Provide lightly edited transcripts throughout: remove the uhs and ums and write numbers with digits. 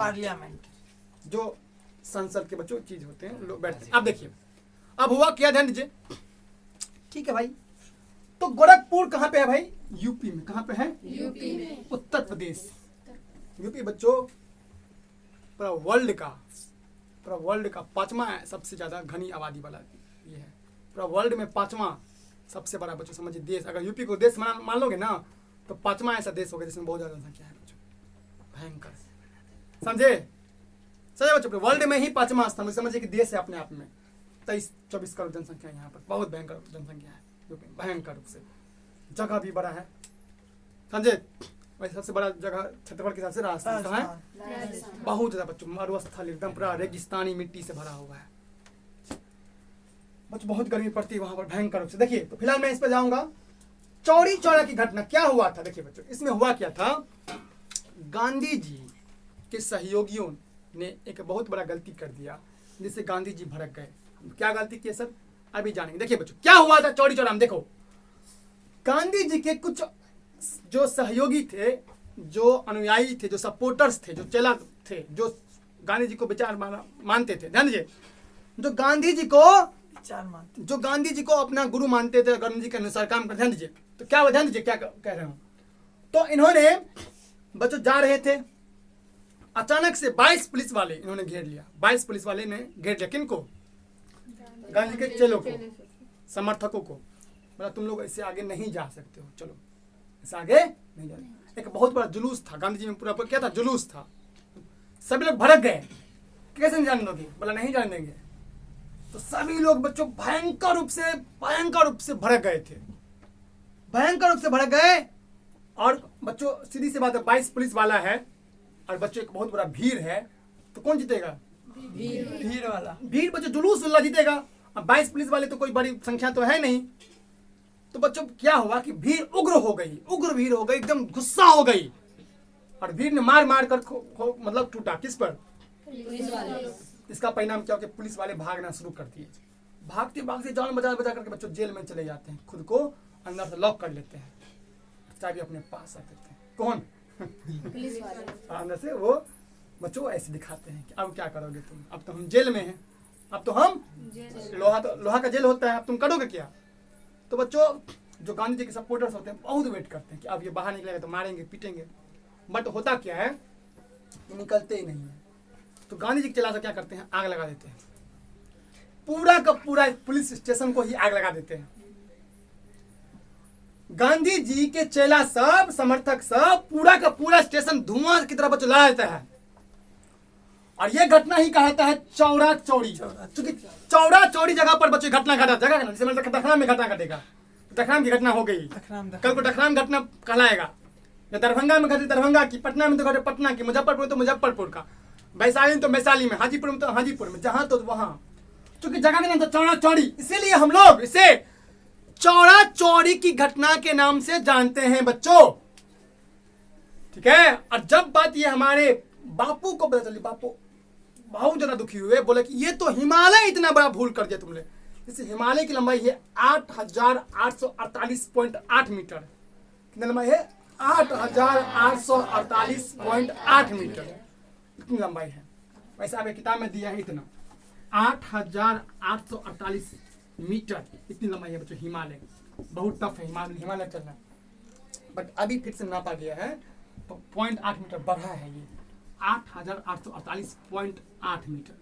Parliament, जो संसद के बच्चों चीज होते हैं, लोग बैठते हैं। अब देखिए, अब हुआ क्या, ध्यान दीजिए। ठीक है भाई, तो गोरखपुर कहाँ पे है भाई? यूपी में। कहाँ पे है? यूपी में। उत्तर प्रदेश। यूपी बच्चों पूरा वर्ल्ड का 5वां सबसे ज्यादा घनी आबादी वाला ये है। पूरा वर्ल्ड में 5वां सबसे बड़ा बच्चों समझिए देश। अगर यूपी को देश मान लोगे ना, तो 5वां ऐसा देश होगा जिसमें बहुत ज्यादा जनसंख्या है बच्चों, भयंकर। समझे बच्चों, वर्ल्ड में ही 5वां स्थान समझिए कि देश है अपने आप में। 23-24 करोड़ जनसंख्या यहाँ पर, बहुत भयंकर जनसंख्या है यूपी में, भयंकर रूप से। जगह भी बड़ा है, समझे। वैसे सबसे बड़ा जगह क्षेत्रफल के हिसाब से राजस्थान का है, बहुत ज्यादा बच्चों, मरुस्थल एकदम पूरा रेगिस्तानी मिट्टी से भरा हुआ है बच्चों, बहुत गर्मी पड़ती है वहां पर भयंकर रूप से। देखिए, तो फिलहाल मैं इस पर जाऊंगा। चौरी चौरा की घटना क्या हुआ था? देखिए बच्चों, इसमें हुआ क्या था, गांधी जी के सहयोगियों ने एक बहुत बड़ा गलती कर दिया, जिससे गांधी जी भड़क गए। क्या गलती की सर, अभी जानेंगे। देखिए बच्चों, क्या हुआ था चौरी चौरा में। देखो, गांधी जी के कुछ जो सहयोगी थे, जो अनुयायी थे, जो सपोर्टर्स थे, जो चेला थे, जो गांधी जी को विचार मानते थे, ध्यान दीजिए, जो गांधी जी को अपना गुरु मानते थे, गांधी जी के अनुसार काम करते। ध्यान दीजिए, तो क्या ध्यान दीजिए क्या कह रहे हूं। तो इन्होंने बच्चों जा रहे थे, अचानक से 22 पुलिस वाले इन्होंने घेर लिया। 22 पुलिस वाले ने घेर लिया किनको? गांधी के चेलों को, समर्थकों को। मतलब तुम लोग इससे आगे नहीं जा सकते हो, चलो इससे आगे नहीं जा। एक बहुत बड़ा जुलूस था गांधी जी में, पूरा क्या था, जुलूस था। सभी लोग भड़क गए, कैसे नहीं जाने दोगे, बोला नहीं जाने देंगे। तो सभी लोग बच्चों भयंकर रूप से भड़क गए थे, भयंकर रूप से भड़क गए। और बच्चों सीधी सी बात है, 22 पुलिस वाला है और बच्चों एक बहुत बड़ा भीड़ है, तो कौन जीतेगा? भीड़ वाला, भीड़ बच्चों, जुलूस वाला जीतेगा। अब 22 पुलिस वाले तो कोई बड़ी संख्या तो है नहीं। तो बच्चों क्या हुआ कि भीड़ उग्र भीड़ हो गई, एकदम गुस्सा हो गई, और भीड़ ने मार कर मतलब टूटा किस पर? पुलिस वाले। इसका परिणाम क्या हो कि पुलिस वाले भागना शुरू कर दिए। भागते जान बचा करके बच्चों जेल में चले जाते हैं, खुद को अंदर से लॉक कर लेते हैं, चाबी अपने पास रख देते हैं। कौन? पुलिस वाले। अंदर से वो बच्चों ऐसे दिखाते हैं कि अब क्या करोगे तुम, अब तो हम जेल में हैं, अब तो हम लोहा का जेल होता है, अब तुम करोगे क्या? तो बच्चों जो गांधी जी के सपोर्टर्स होते हैं बहुत वेट करते हैं कि अब ये बाहर निकलेगा तो मारेंगे पीटेंगे, बट होता क्या है, निकलते ही नहीं है। तो गांधी जी के चेला क्या करते हैं, आग लगा देते हैं, पूरा का पूरा पुलिस स्टेशन को ही आग लगा देते हैं। गांधी जी के चेला सब, समर्थक सब, पूरा का पूरा स्टेशन धुआं की तरह बच्चों ला देता है। और ये घटना ही कहता है चौरा चौरी, क्योंकि चौरा चौरी जगह पर बच्चे घटना घटा, जगह जैसे मतलब दखराम में घटना घटेगा, दखराम की घटना हो गई, कल को दखराम घटना कहलाएगा। या दरभंगा में घटे दरभंगा की, पटना में तो घटे पटना की, मुजफ्फरपुर तो मुजफ्फरपुर का, वैशाली में तो वैशाली में, हाजीपुर में तो हाजीपुर में, जहां तो वहां, क्योंकि जगह का नाम था चौरा चौरी, इसीलिए हम लोग इसे चौरा चौरी की घटना के नाम से जानते हैं बच्चों, ठीक है। और जब बात ये हमारे बापू को पता चली, बापू बहुत ज्यादा दुखी हुए, बोले कि ये तो हिमालय इतना बड़ा भूल कर दिया तुमने। जैसे हिमालय की लंबाई है 8848.8 मीटर, कितनी लंबाई है? 8848.8 मीटर, इतनी लंबाई है। वैसे आपके किताब में दिया है इतना, 8848 मीटर इतनी लंबाई है बच्चों हिमालय। बहुत टफ है हिमालय चलना, बट अभी फिर से नापा गया है तो 0.8 मीटर बढ़ा है ये, 8848.8 मीटर।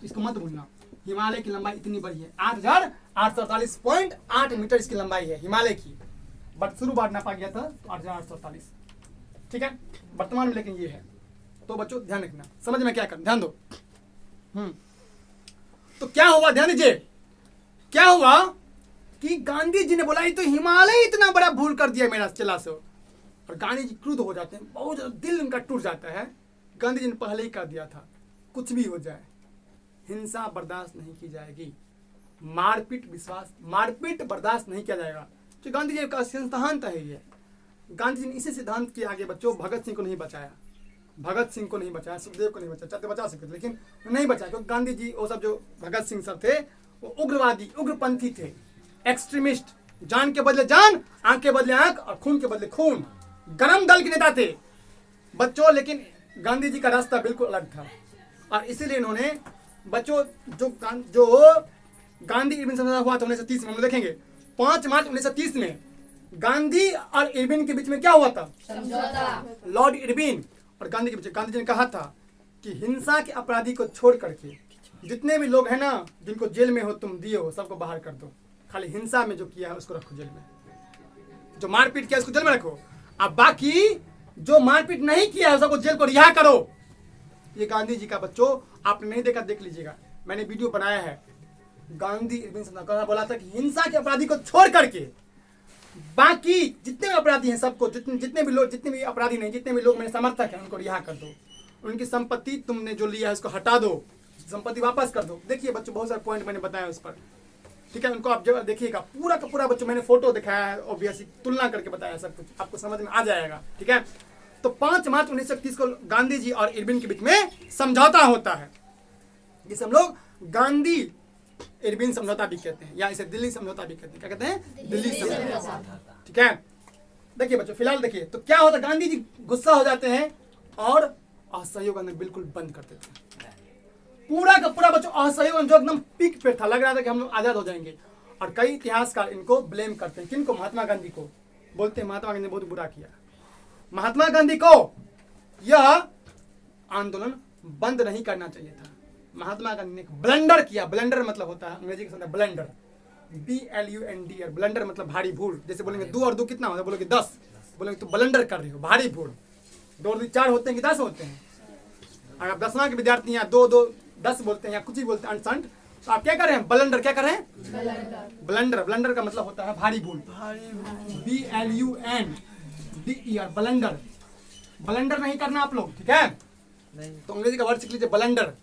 इसको मत भूलना, हिमालय की लंबाई इतनी बड़ी है, 8848.8 मीटर इसकी लंबाई है हिमालय की, बट शुरुआत नापा गया था तो 8848, ठीक है, वर्तमान में लेकिन ये है। तो बच्चों ध्यान रखना, समझ में क्या कर, ध्यान दो। तो क्या हुआ, ध्यान दीजिए, क्या हुआ कि गांधी जी ने बोला ये तो हिमालय इतना बड़ा भूल कर दिया मेरा चेला से, और गांधी जी क्रुद्ध हो जाते हैं, बहुत ज्यादा दिल उनका टूट जाता है। गांधी जी ने पहले ही कर दिया था, कुछ भी हो जाए हिंसा बर्दाश्त नहीं की जाएगी, मारपीट बर्दाश्त नहीं किया जाएगा। तो गांधी जी का सिद्धांत है ये। गांधी जी ने इसी सिद्धांत के आगे बच्चों भगत सिंह को नहीं बचाया, सुखदेव को नहीं बचाया, चाहते बचा सकते लेकिन नहीं बचाया, क्योंकि गांधी जी वो सब जो भगत सिंह सब थे वो उग्रवादी उग्रपंथी थे, एक्सट्रीमिस्ट, जान के बदले जान, आंख के बदले आंख और खून के बदले खून, गरम दल के नेता थे बच्चों। लेकिन गांधी जी का रास्ता बिल्कुल अलग था और इसीलिए इन्होंने बच्चों जो गांधी इरविन समझौता हुआ था 1930 में, हम देखेंगे 5 मार्च 1930 में गांधी और इरविन के बीच में क्या हुआ था? समझौता। लॉर्ड इरविन और गांधी के बीच गांधी जी ने कहा था कि हिंसा के अपराधी को छोड़ करके जितने भी लोग हैं ना, जिनको जेल में हो तुम दिए हो, सबको बाहर कर दो। खाली हिंसा में जो किया है उसको रखो जेल में, जो मारपीट किया उसको जेल में रखो, अब बाकी जो मारपीट नहीं किया है सबको जेल को रिहा करो। ये गांधी जी का बच्चों आपने नहीं देखा, देख लीजिएगा, मैंने वीडियो बनाया है। गांधी इरविन समझौता बोला था कि हिंसा के अपराधी को छोड़ करके बाकी जितने भी अपराधी हैं सबको, जितने भी अपराधी नहीं, जितने भी लोग मेरे समर्थक हैं उनको रिहा कर दो। उनकी संपत्ति तुमने जो लिया है उसको हटा दो, संपत्ति वापस कर दो। देखिए बच्चों बहुत सारे पॉइंट मैंने बताया उस पर, ठीक है। उनको आप जब देखिएगा पूरा का पूरा बच्चों मैंने फोटो दिखाया है, ऑब्वियसली तुलना करके बताया सब कुछ, आपको समझ में आ जाएगा, ठीक है। तो 5 मार्च 1930 को गांधी जी और इरविन के बीच में समझौता होता है, जिसे हम लोग गांधी इरविन समझौता भी कहते हैं, या इसे दिल्ली समझौता भी कहते हैं। क्या कहते हैं? दिल्ली समझौता, ठीक है। देखिए बच्चों फिलहाल देखिए तो क्या होता है, गांधी जी गुस्सा हो जाते हैं और असहयोग आंदोलन बिल्कुल बंद कर देते हैं। पूरा का पूरा बच्चों असहयोग आंदोलन जो एकदम पीक पे था, लग रहा था कि हम लोग आजाद हो जाएंगे। और कई इतिहासकार इनको ब्लेम करते हैं, किनको? महात्मा गांधी को। बोलते हैं महात्मा गांधी ने बहुत बुरा किया। महात्मा गांधी को यह आंदोलन बंद नहीं करना चाहिए था। महात्मा गांधी ने एक ब्लंडर किया। ब्लंडर मतलब होता है अंग्रेजी के शब्द ब्लंडर, BLUNDR। ब्लंडर मतलब भारी भूल। जैसे बोलेंगे 2 और 2 कितना होता है, बोलोगे 10, बोलेंगे तो ब्लंडर कर रहे हो, भारी भूल। 2 और 2 4 होते हैं कि 10 होते हैं? अगर आप 10वां के विद्यार्थी हैं 2 2 10 बोलते हैं या कुछ ही बोलते हैं अनसंट, तो आप क्या कर रहे हैं? ब्लंडर। क्या कर रहे हैं? ब्लंडर। ब्लंडर का मतलब होता है भारी भूल, BLUNDER ब्लंडर। ब्लंडर नहीं करना आप लोग, ठीक है। तो अंग्रेजी का वर्ड सीख लीजिए, ब्लंडर,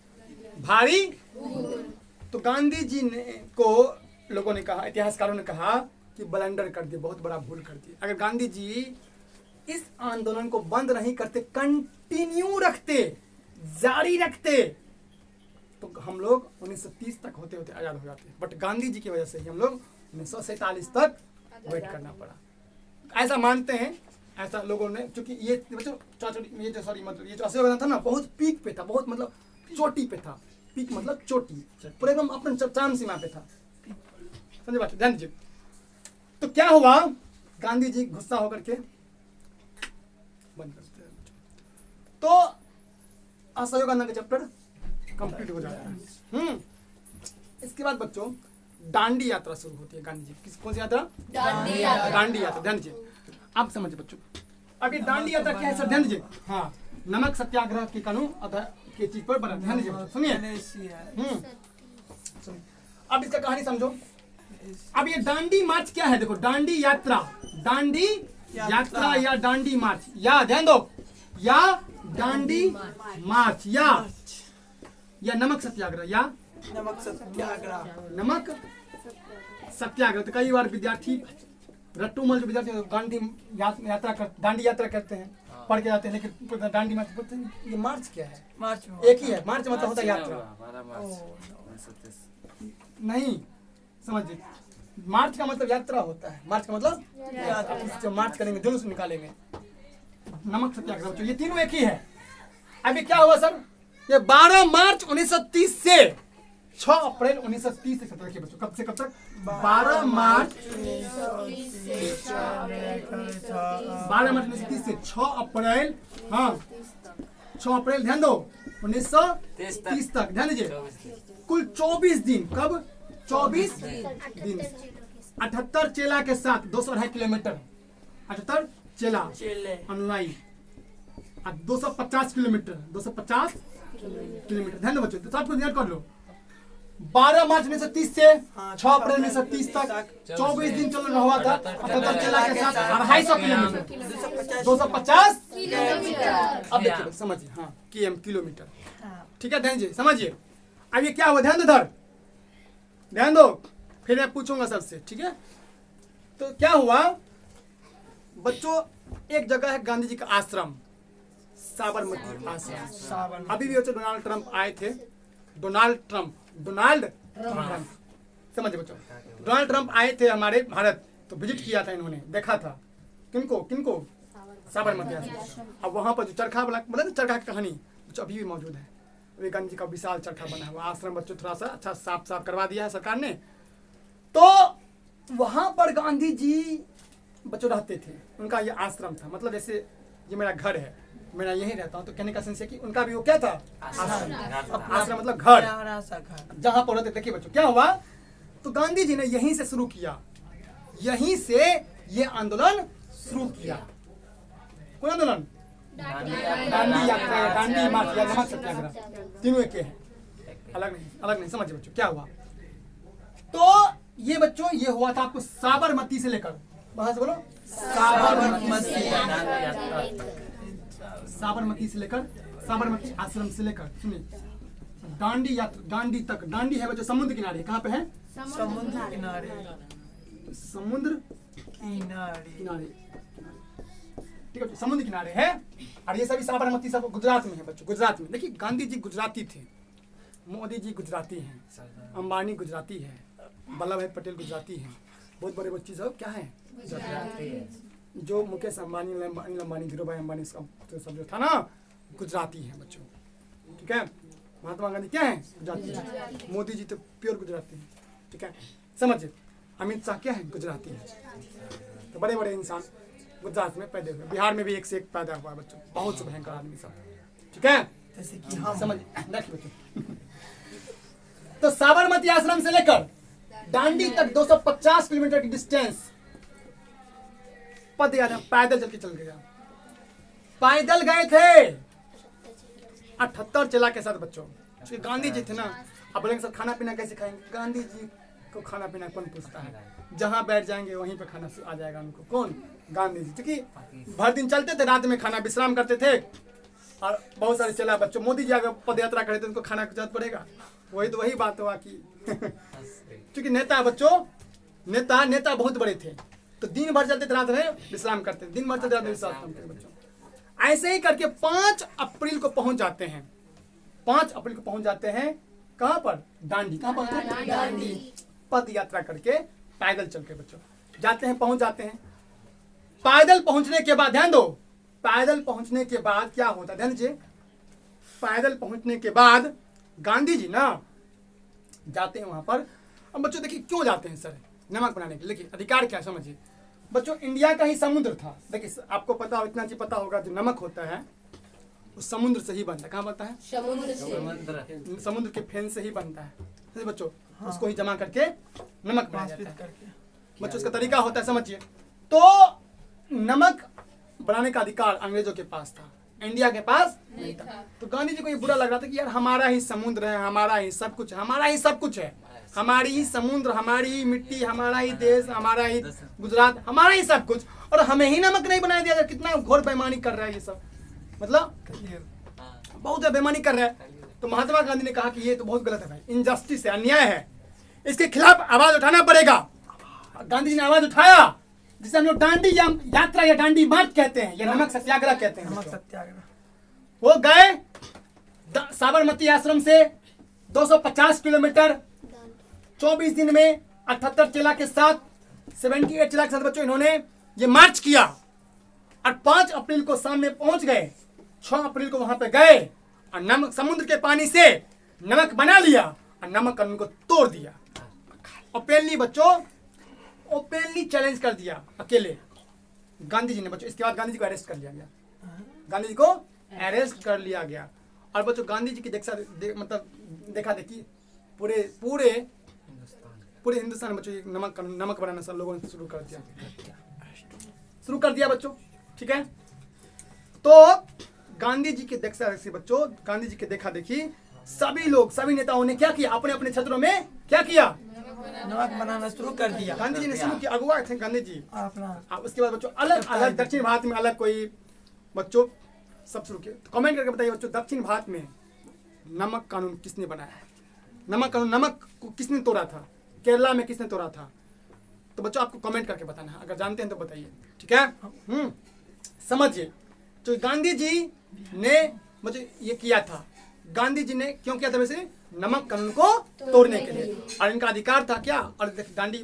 भारी। तो गांधी जी ने को लोगों ने कहा, इतिहासकारों ने कहा कि ब्लंडर कर दिए, बहुत बड़ा भूल कर दिए। अगर गांधी जी इस आंदोलन को बंद नहीं करते, कंटिन्यू रखते, जारी रखते, तो हम लोग 1930 तक होते होते आजाद हो जाते। बट गांधी जी की वजह से ही हम लोग 1947 तक वेट करना पड़ा, ऐसा मानते हैं। ऐसा लोगों ने, क्योंकि ये बच्चों ये जो असहयोग था ना, बहुत पीक पे था, बहुत मतलब चोटी पे था। पीक मतलब चोटी, पूरे एकदम अपने चरम सीमा पे था, समझे बात? ध्यान दीजिए। तो क्या हुआ, गांधी जी गुस्सा होकर के बंद करते हैं, तो असहयोग आंदोलन का चैप्टर कंप्लीट हो जाता है। इसके बाद बच्चों दांडी यात्रा शुरू होती है गांधी जी। कौन सी यात्रा? दांडी यात्रा। दांडी यात्रा। ध्यान दीजिए, आप समझिए बच्चों। अब ये दांडी यात्रा क्या है सर? ध्यान दीजिए। हाँ, नमक सत्याग्रह के कानून के चीज पर बना। ध्यान दीजिए, सुनिए। अब इसका कहानी समझो। अब ये दांडी मार्च क्या है? देखो, दांडी यात्रा, दांडी यात्रा या दांडी मार्च, या ध्यान दो, या दांडी मार्च, या नमक सत्याग्रह, या नमक सत्याग्रह। नमक सत्याग्रह। तो कई बार विद्यार्थी रट्टूमल जो विद्यार्थी गांधी दांडी यात्रा करते हैं, पढ़ के जाते हैं, लेकिन दांडी मार्च बोलते हैं, ये मार्च क्या है? मार्च एक ही है, मार्च मतलब होता है यात्रा। नहीं समझिए, मार्च का मतलब यात्रा होता है। मार्च का मतलब जो मार्च करेंगे, जुलूस निकालेंगे। नमक सत्याग्रह, ये तीनों एक ही है। अभी क्या हुआ सर? ये 12 मार्च 1930 से 6 अप्रैल 1930 तक रखिए बच्चों। कब से कब तक? 12 मार्च 1930 से 6 अप्रैल, हाँ 6 अप्रैल, ध्यान दो, 1930 तक। ध्यान दीजिए, कुल 24 दिन। कब? 24 दिन। 78 चेला के साथ 202 किलोमीटर, 78 चेला अनुयायी, 250 किलोमीटर, 250 किलोमीटर। ध्यान दो बच्चों, तो सब कुछ याद कर लो। 12 मार्च 1930 से 6 अप्रैल 1930 तक 24 दिन चल रहा हुआ था। 78 चेला के साथ 250 किलोमीटर, 250 किलोमीटर। अब देखिए समझिए, हाँ किलोमीटर, ठीक है। ध्यान दीजिए, समझिए। अब ये क्या हुआ? ध्यान दो, धर ध्यान दो, फिर मैं पूछूंगा सबसे, ठीक है। तो क्या हुआ बच्चों? एक जगह है गांधी जी का आश्रम, साबरमती आश्रम। अभी भी बच्चों डोनाल्ड ट्रंप आए थे। डोनाल्ड ट्रंप समझिए बच्चों, डोनाल्ड ट्रंप आए थे हमारे भारत, तो विजिट किया था इन्होंने, देखा था। किनको? साबरमती आश्रम। अब वहाँ पर जो चरखा वाला मतलब चरखा की कहानी जो अभी भी मौजूद है, विवेकानंद जी का विशाल चरखा बना हुआ आश्रम बच्चों थोड़ा सा अच्छा साफ करवा दिया है सरकार ने। तो वहाँ पर गांधी जी बच्चों रहते थे, उनका ये आश्रम था। मतलब जैसे ये मेरा घर है, मैं यहीं रहता हूँ, तो कहने का सेंस है कि उनका भी वो क्या था, आश्रम मतलब घर, प्यारा सा घर। जहाँ पर रहते। देखिए बच्चों क्या हुआ, तो गांधी जी ने यहीं से शुरू किया, यहीं से ये आंदोलन शुरू किया। कौन आंदोलन? दांडी यात्रा या दांडी मार्च या नमक सत्याग्रह, तीनों एक हैं, अलग नहीं। समझिए बच्चों क्या हुआ। तो ये बच्चों ये हुआ था आपको साबरमती से लेकर, वहां से बोलो, साबरमती से लेकर, साबरमती आश्रम से लेकर, सुनिए, दांडी यात्रा, दांडी तक। दांडी है बच्चों समुद्र किनारे, कहाँ पे है? समुद्र किनारे। समुद्र किनारे, ठीक है, समुद्र किनारे है। और ये सभी साबरमती सब गुजरात में है बच्चों, गुजरात में। देखिए गांधी जी गुजराती थे, मोदी जी गुजराती हैं, अंबानी गुजराती है, वल्लभ भाई पटेल गुजराती हैं, बहुत बड़े बच्चे सब क्या है, जो मुकेश अंबानी, अनिल अंबानी, धीरू भाई अंबानी सब जो था ना, गुजराती हैं बच्चों, ठीक है। महात्मा गांधी क्या है, गुजराती है। मोदी जी तो प्योर गुजराती हैं, ठीक है, समझिए। अमित शाह क्या है, गुजराती है। तो बड़े बड़े इंसान गुजरात में पैदा हुए, बिहार में भी एक से एक पैदा हुआ है बच्चों, बहुत से भयंकर आदमी सब, ठीक है, जैसे कि हम समझ बच्चों। तो साबरमती आश्रम से लेकर दांडी तक 250 किलोमीटर की डिस्टेंस पद याद है, पैदल चल के चल गया, पैदल गए थे 78 चेला के साथ बच्चों। क्योंकि गांधी जी थे ना, अब बोलेंगे सर खाना पीना कैसे खाएंगे, गांधी जी को खाना पीना कौन पूछता है, जहां बैठ जाएंगे वहीं पे खाना आ जाएगा उनको। कौन? गांधी जी। क्योंकि भर दिन चलते थे, रात में खाना विश्राम करते थे। और बहुत सारे चेला बच्चों, मोदी जी अगर पद यात्रा करे तो उनको खाना की जरूरत पड़ेगा, वही तो वही बात हुआ कि क्योंकि नेता बच्चों, नेता बहुत बड़े थे, तो दिन भर चलते थे, रात में विश्राम करते थे, दिन भर चलते विश्राम करते बच्चों। ऐसे ही करके 5 अप्रैल को पहुंच जाते हैं, 5 अप्रैल को पहुंच जाते हैं कहां पर, दांडी। कहां पर? दांडी। पद यात्रा करके पैदल चल के बच्चों जाते हैं, पहुंच जाते हैं। पैदल पहुंचने के बाद ध्यान दो, पैदल पहुंचने के बाद क्या होता है, ध्यान दीजिए। पैदल पहुंचने के बाद गांधी जी ना जाते हैं वहां पर। अब बच्चों देखिए क्यों जाते हैं सर, नमक बनाने के लिए। देखिए अधिकार क्या समझिए बच्चों, इंडिया का ही समुद्र था। देखिए आपको पता हो, इतना चीज पता होगा, जो नमक होता है वो समुद्र से ही बनता है। कहाँ बनता है? समुद्र के फेन से ही बनता है बच्चों। उसको ही जमा करके नमक बनाया जाता है बच्चों। उसका तरीका होता है, समझिए। तो नमक बनाने का अधिकार अंग्रेजों के पास था, इंडिया के पास नहीं था। तो गांधी जी को ये बुरा लग रहा था कि यार हमारा ही समुद्र है, हमारा ही सब कुछ, हमारा ही सब कुछ है, हमारी ही समुद्र, हमारी ही मिट्टी, हमारा ही देश, हमारा ही गुजरात, हमारा ही सब कुछ, और हमें ही नमक नहीं बनाया दिया। कितना घोर बेईमानी कर रहा है ये सब, मतलब बहुत बेईमानी कर रहा है। तो महात्मा गांधी ने कहा कि ये तो बहुत गलत है भाई, इनजस्टिस है, अन्याय है, इसके खिलाफ आवाज उठाना पड़ेगा। गांधी जी ने आवाज उठाया, जिसे हम लोग दांडी यात्रा या दांडी मार्च कहते हैं, या नमक सत्याग्रह कहते हैं। नमक सत्याग्रह। वो वो गए साबरमती आश्रम से 250 किलोमीटर 24 दिन में 78 चेला के साथ, 78 चेला के साथ बच्चों इन्होंने ये मार्च किया। और 5 अप्रैल को शाम में पहुंच गए, 6 अप्रैल को वहां पे गए और नमक, समुद्र के पानी से नमक बना लिया और नमक कानून को तोड़ दिया। ओपनली बच्चों, ओपनली चैलेंज कर दिया अकेले गांधी जी ने बच्चों। इसके बाद गांधी जी को अरेस्ट कर लिया गया, गांधी जी को अरेस्ट कर लिया गया। और बच्चों गांधी जी की मतलब देखा देखी पूरे हिंदुस्तान में बच्चों नमक बनाना सब लोगों ने शुरू कर दिया बच्चों, ठीक है। तो गांधी जी के देखा देखी बच्चों, गांधी जी के देखा देखी सभी नेताओं ने क्या किया, अपने अपने क्षेत्रों में क्या किया, नमक बनाना शुरू कर दिया। गांधी जी ने शुरू किया, अगुआ थे गांधी जी। अपना उसके बाद बच्चों अलग अलग दक्षिण भारत में अलग कोई बच्चों सब शुरू किए। तो कमेंट करके बताइए बच्चों, दक्षिण भारत में नमक कानून किसने बनाया? नमक कानून, नमक को किसने तोड़ा था? केरला में किसने तोड़ा था? तो बच्चों आपको कमेंट करके बताना है, अगर जानते हैं तो बताइए, ठीक है। समझिए, तो गांधी जी ने मुझे ये किया था, गांधी जी ने क्यों किया था? वैसे नमक कानून को तोड़ने के लिए, और इनका अधिकार था क्या? और गांधी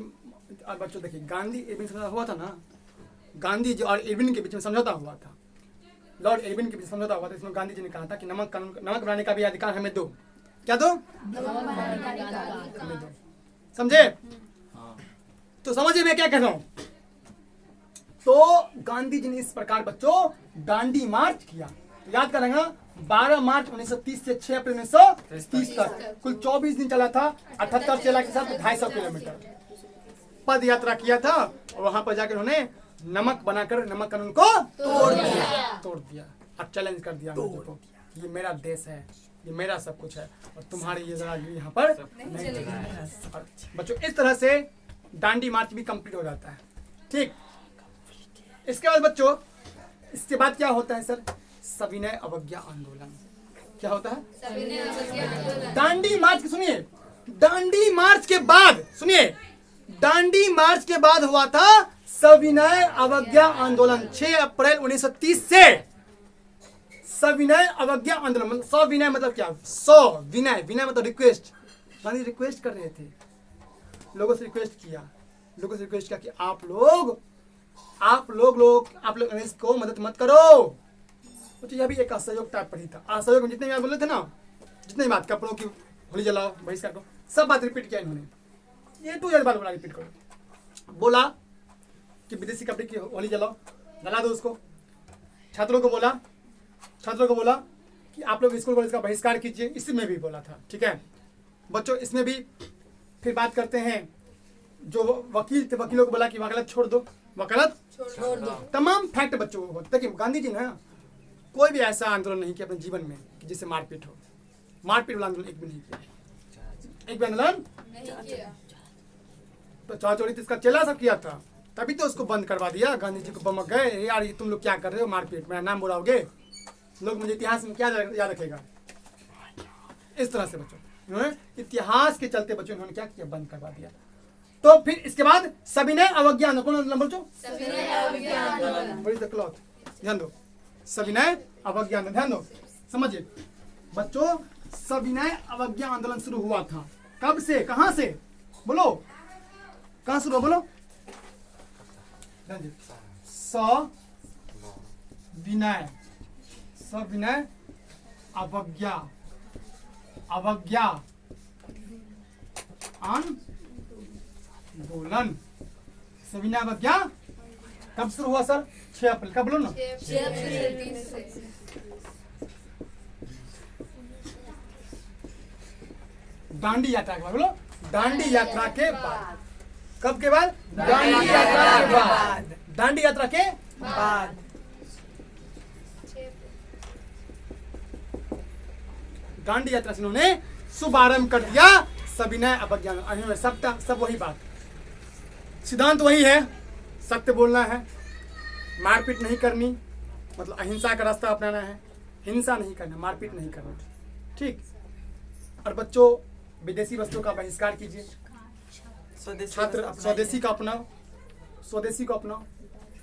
बच्चों देखिए, गांधी हुआ था ना, गांधी जी और इरविन के बीच में समझौता हुआ था। लॉर्ड इरविन के बीच समझौता हुआ था। इसमें गांधी जी ने कहा था कि नमक बनाने का भी अधिकार हमें दो। क्या दो? हमें दो। समझे? तो समझिए मैं क्या कह रहा हूं। तो गांधी जी ने इस प्रकार बच्चों दांडी मार्च किया। तो याद करेंगे 12 मार्च 1930 से 6 अप्रैल 1930 तक कुल 24 दिन चला था। 78 चेला के साथ 250 किलोमीटर पद यात्रा किया था। और वहां पर जाकर उन्होंने नमक बनाकर नमक कानून को तोड़ दिया और चैलेंज कर दिया को ये मेरा देश है, ये मेरा सब कुछ है और तुम्हारे ये जरा यहाँ पर नहीं चलेगा। और बच्चों इस तरह से दांडी मार्च भी कंप्लीट हो जाता है। ठीक, इसके बाद बच्चों इसके बाद क्या होता है सर? सविनय अवज्ञा आंदोलन। क्या होता है? दांडी मार्च सुनिए, दांडी मार्च के बाद सुनिए, दांडी मार्च के बाद हुआ था सविनय अवज्ञा आंदोलन। 6 अप्रैल 1930 से सविनय अवज्ञा आंदोलन। सविनय मतलब क्या? विनय, विनय मतलब रिक्वेस्ट। गांधी रिक्वेस्ट कर रहे थे, लोगों से रिक्वेस्ट किया कि आप लोग अंग्रेज को मदद मत करो। तो यह भी एक असहयोग टाइप पर ही था। असहयोग में जितने बात बोले थे ना, जितनी बात कपड़ों की होली जलाओ, बहिष्कार करो, सब बात रिपीट किया इन्होंने। ये 2 बात बोला, रिपीट करो। बोला कि विदेशी कपड़े की होली जलाओ, जला दो उसको। छात्रों को बोला कि आप लोग स्कूल कॉलेज का बहिष्कार कीजिए। इसमें भी बोला था। ठीक है बच्चों, इसमें भी फिर बात करते हैं। जो वकील थे, वकीलों को बोला कि वकालत छोड़ दो, वकालत छोड़ दो। तमाम फैक्ट बच्चों को देखिए, गांधी जी ने कोई भी ऐसा आंदोलन नहीं किया अपने जीवन में कि जिससे मारपीट हो। मारपीट वाला आंदोलन एक भी नहीं किया, एक भी आंदोलन नहीं किया। तो चौचौड़ी इसका चेला सब किया था, तभी तो उसको बंद करवा दिया। गांधी जी को बमक गए, यार ये तुम लोग क्या कर रहे हो, मारपीट, मेरा नाम बुलाओगे, लोग मुझे इतिहास में क्या याद रखेगा। इस तरह से बच्चों इन्होंने इतिहास के चलते बच्चों इन्होंने क्या किया, बंद करवा दिया। तो फिर इसके बाद सविनय अवज्ञा आंदोलन, कौन बच्चों? ध्यान दो, सविनय अवज्ञा आंदोलन, ध्यान दो, समझिए बच्चों। सविनय अवज्ञा आंदोलन शुरू हुआ था कब से, कहां से? बोलो कहां शुरू, बोलो। सविनय अवज्ञा आंदोलन। सविनय अवज्ञा कब शुरू हुआ सर? 6 अप्रैल। कब बोलो ना? 6 अप्रैल। दांडी यात्रा के बाद, बोलो दांडी यात्रा के बाद। कब के बाद? दांडी यात्रा के बाद। दांडी यात्रा के बाद दांडी यात्रा से उन्होंने शुभारंभ कर दिया सविनय अवज्ञा आंदोलन। सब वही बात, सिद्धांत वही है, सत्य बोलना है, मारपीट नहीं करनी, मतलब अहिंसा का रास्ता अपनाना है, हिंसा नहीं करना, मारपीट नहीं करना। ठीक। और बच्चों विदेशी वस्तुओं का बहिष्कार कीजिए, छात्र स्वदेशी का अपनाओ, स्वदेशी को अपनाओ।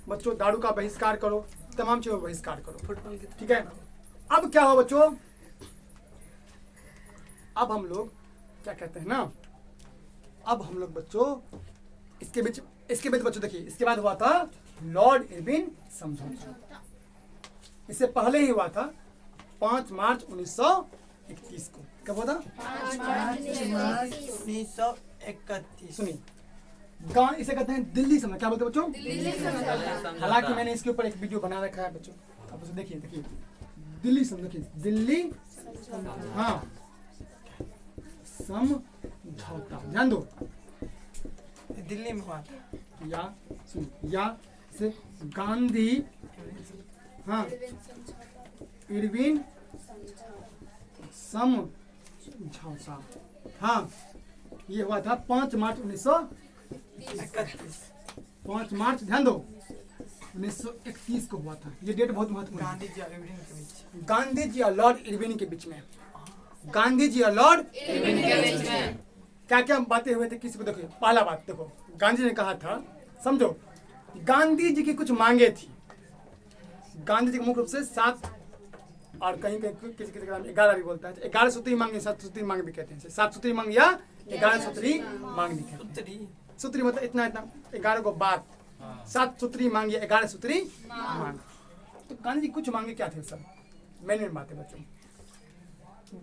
बच्चों दारू का बहिष्कार करो, तमाम चीजों का बहिष्कार करो। ठीक है। अब क्या हो बच्चों, अब हम लोग क्या कहते हैं ना, अब हम लोग बच्चों इसके बीच बच्चों देखिए, इसके बाद हुआ था लॉर्ड इरविन समझौता। इससे पहले ही हुआ था 5 मार्च 1931 को। कब हुआ था? 5 मार्च 1931। सुनिए, इसे कहते हैं दिल्ली समझौता। क्या बोलते हैं बच्चों? दिल्ली समझौता। हालांकि मैंने इसके ऊपर एक वीडियो बना रखा है बच्चों, अब उसे देखिए। दिल्ली समझौता, दिल्ली हाँ समझौता, ध्यान दो। दिल्ली में हुआ था। या से गांधी हाँ इरविन समझौता, हाँ ये हुआ था 5 मार्च 1931। 5 मार्च ध्यान दो 1931 को हुआ था। ये डेट बहुत महत्वपूर्ण है। गांधी जी और इरविन के बीच। गांधी जी और लॉर्ड इरविन के बीच में, गांधी जी और लॉर्ड इरविन के बीच में क्या क्या बातें हुए थे, किसी को देखो। पहला बात देखो, गांधी ने कहा था, समझो, गांधी जी की कुछ मांगे थी। गांधी जी मुख्य रूप से 7 और कहीं किसी का नाम 11 भी बोलता है। 11 सूत्री मांग, 7 सूत्री मांग भी कहते हैं। 7 सूत्री मांग या 11 सूत्री मांग भी कहते हैं। सूत्री मतलब इतना 11 को बात 7 सूत्री मांगी 11 सूत्री मांग। तो गांधी जी कुछ मांगे क्या थे सब? मेन बातें बच्चों,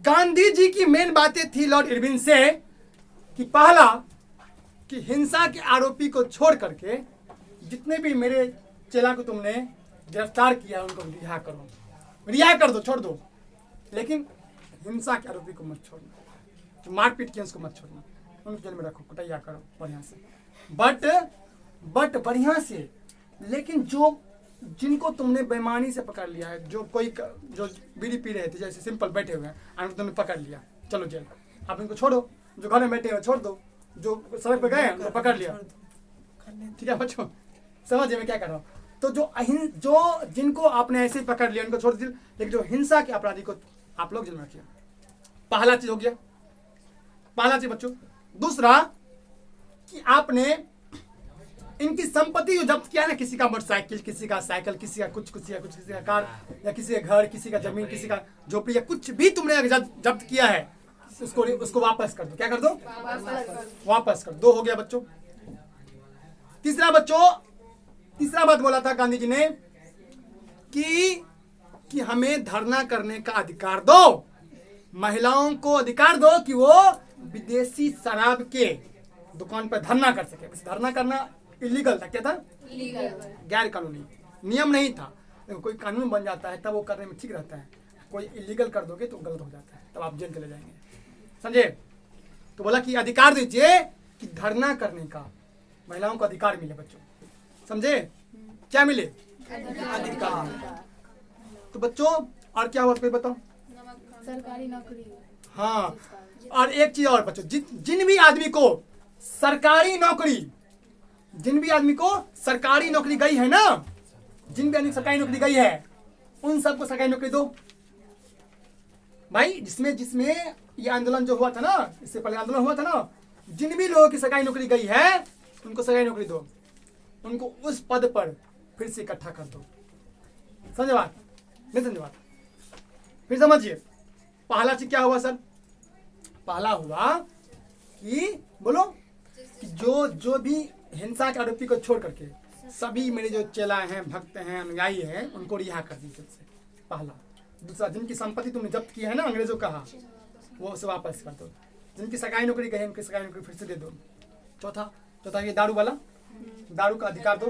गांधी जी की मेन बातें थी लॉर्ड इरविन से कि पहला कि हिंसा के आरोपी को छोड़ करके जितने भी मेरे चेला को तुमने गिरफ्तार किया उनको रिहा करो, रिहा कर दो, छोड़ दो, लेकिन हिंसा के आरोपी को मत छोड़ना, जो मारपीट किया उसको मत छोड़ना, उनको जेल में रखो, कुटैया करो बढ़िया से, बट बढ़िया से। लेकिन जो जिनको तुमने बेईमानी से पकड़ लिया है, जो बीड़ी पी रहे थे जैसे सिंपल बैठे हुए हैं, और तुमने पकड़ लिया, चलो जेल, आप इनको छोड़ो, जो घर में बैठे हैं छोड़ दो, जो सड़क पे गए हैं उनको पकड़ लिया, ठीक है बच्चों, समझिए मैं क्या कर रहा हूँ। तो जो जिनको आपने ऐसे ही पकड़ लिया उनको छोड़ दिया, लेकिन जो हिंसा के अपराधी को आप लोग जेल में रखिए। पहला चीज हो गया, पहला चीज बच्चों। दूसरा कि आपने इनकी संपत्ति जो जब्त किया है ना, किसी का मोटरसाइकिल, किसी का साइकिल, किसी का कुछ, किसी का कार, या किसी का घर, किसी का जमीन, किसी का झोपड़ी, या कुछ भी तुमने जब्त किया है उसको वापस कर दो। क्या कर दो? वापस कर दो। हो गया बच्चों। तीसरा बात बोला था गांधी जी ने कि हमें धरना करने का अधिकार दो, महिलाओं को अधिकार दो कि वो विदेशी शराब के दुकान पर धरना कर सके। धरना करना इलीगल था, क्या था? गैर कानूनी, नियम नहीं था। कोई कानून बन जाता है तब वो करने में ठीक रहता है, कोई इलीगल कर दोगे तो गलत हो जाता है, तब आप जेल चले जाएंगे, समझे? तो बोला कि अधिकार दीजिए कि धरना करने का महिलाओं को अधिकार मिले बच्चों, समझे? क्या मिले? अधिकार। तो बच्चों और क्या हुआ कोई बताओ? सरकारी नौकरी। हाँ, और एक चीज और बच्चों, जिन भी आदमी को सरकारी नौकरी गई है ना, जिन भी आदमी सरकारी नौकरी गई है उन सबको सरकारी नौकरी दो भाई। जिसमें ये आंदोलन जो हुआ था ना, इससे पहले आंदोलन हुआ था ना, जिन भी लोगों की सरकारी नौकरी गई है उनको सरकारी नौकरी दो, उनको उस पद पर फिर से इकट्ठा कर दो। समझे बात? नहीं समझे बात? फिर समझिए। पहला चीज क्या हुआ सर? पहला हुआ कि बोलो कि जो भी हिंसा के आरोपी को छोड़ करके सभी मेरे जो चेला हैं, भक्त हैं, अनुयायी हैं, उनको रिहा कर दी जेल से, पहला। दूसरा, जिनकी संपत्ति तुमने जब्त की है ना अंग्रेजों का, वो उसे वापस कर दो। जिनकी सरकारी नौकरी गई है उनकी सरकारी नौकरी फिर से दे दो। चौथा ये दारू वाला, दारू का अधिकार दो,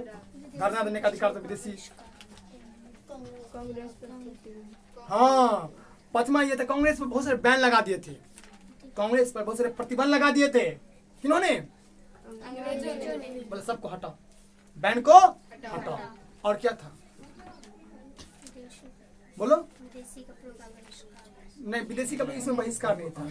धरना देने का अधिकार दो विदेशी। हाँ, पांचवा ये था, कांग्रेस पर बहुत सारे बैन लगा दिए थे, कांग्रेस पर बहुत सारे प्रतिबंध लगा दिए थे। किन्होंने? बोले सबको हटाओ, बैन को हटाओ। और क्या था? बोलो। नहीं, विदेशी का इसमें बहिष्कार नहीं था।